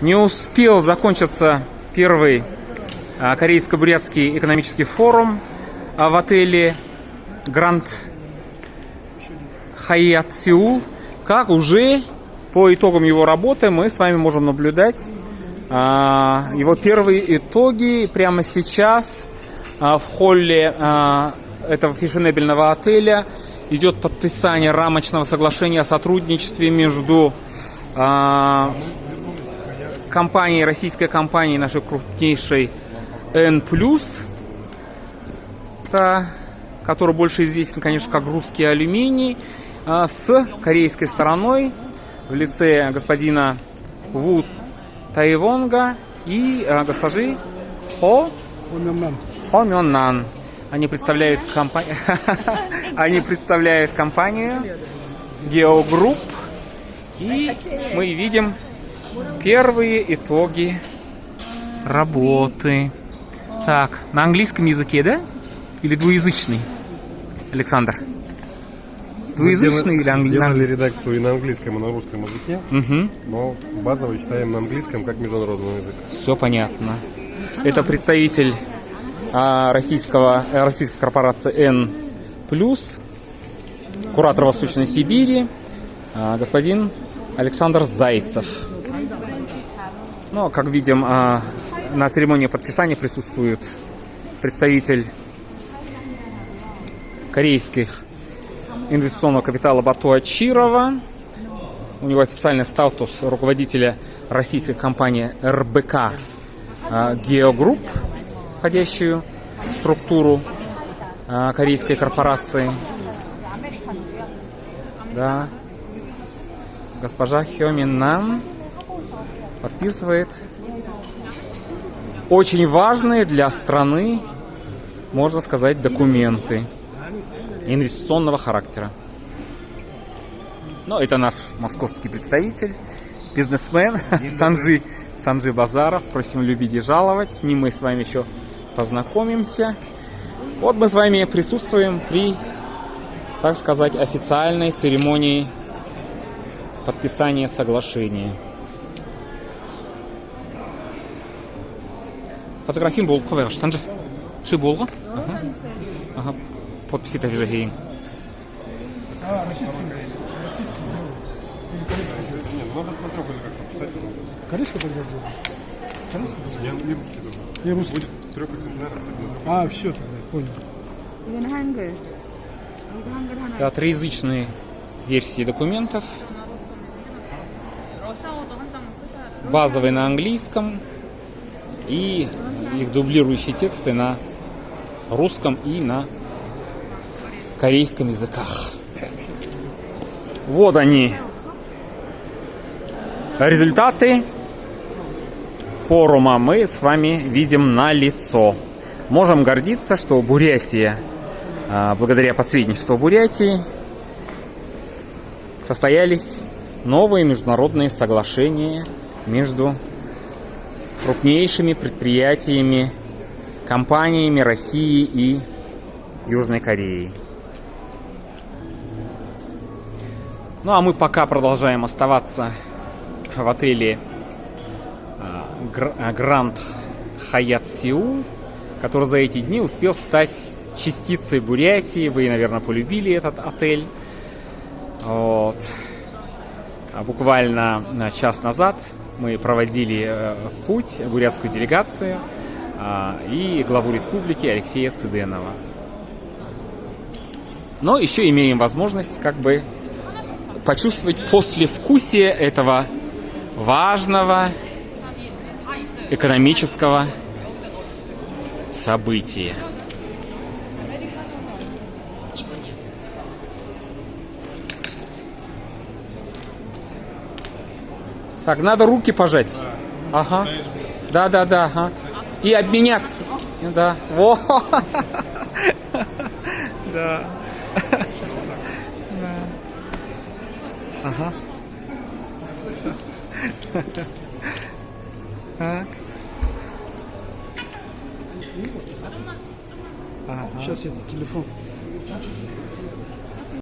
Не успел закончиться первый корейско-бурятский экономический форум в отеле Grand Hyatt Seoul, как уже по итогам его работы мы с вами можем наблюдать его первые итоги прямо сейчас в холле этого фешенебельного отеля. Идет подписание рамочного соглашения о сотрудничестве между компанией, российской компанией, нашей крупнейшей N+, который больше известен, конечно, как русский алюминий, с корейской стороной в лице господина Ву Тайвонга и госпожи Хо Мённан. Они представляют компанию Geo Group. И мы видим первые итоги работы. Так, на английском языке, да? Или двуязычный, Александр? Двуязычный или английский? Сделали редакцию и на английском, и на русском языке, но базово читаем на английском как международный язык. Все понятно. Это представитель российской корпорации N+, куратор Восточной Сибири, господин Александр Зайцев. Ну, как видим, на церемонии подписания присутствует представитель корейских инвестиционного капитала Бату Ачирова. У него официальный статус руководителя российской компании РБК Geo Group, входящую в структуру корейской корпорации. Да. Госпожа Хё Мин Нам подписывает очень важные для страны, можно сказать, документы инвестиционного характера. Ну, это наш московский представитель, бизнесмен Санджи Базаров. Просим любить и жаловать. С ним мы с вами еще познакомимся. Вот мы с вами присутствуем при, так сказать, официальной церемонии подписания соглашения. Фотографии был ковер. Санджи, ши болга? Ага. Подписи так же гейн. Корейский тогда сделал? Корейский? Я не русский даже. Не русский. Будет 3 экземпляров. Все тогда, понял. Да, троязычные версии документов. Базовые на английском и их дублирующие тексты на русском и на корейском языках. Вот они, результаты форума мы с вами видим на лицо. Можем гордиться, что Бурятия, благодаря посредничеству Бурятии, состоялись новые международные соглашения между крупнейшими предприятиями, компаниями России и Южной Кореи. Ну а мы пока продолжаем оставаться в отеле Grand Hyatt Seoul, который за эти дни успел стать частицей Бурятии. Вы, наверное, полюбили этот отель. Вот. Буквально час назад мы проводили в путь бурятскую делегацию и главу республики Алексея Цыденова. Но еще имеем возможность как бы почувствовать послевкусие этого важного экономического события. Так, надо руки пожать. Ага. Да, ага. И обменяться. Да. Во. Да. Ага. Так. Сейчас я телефон.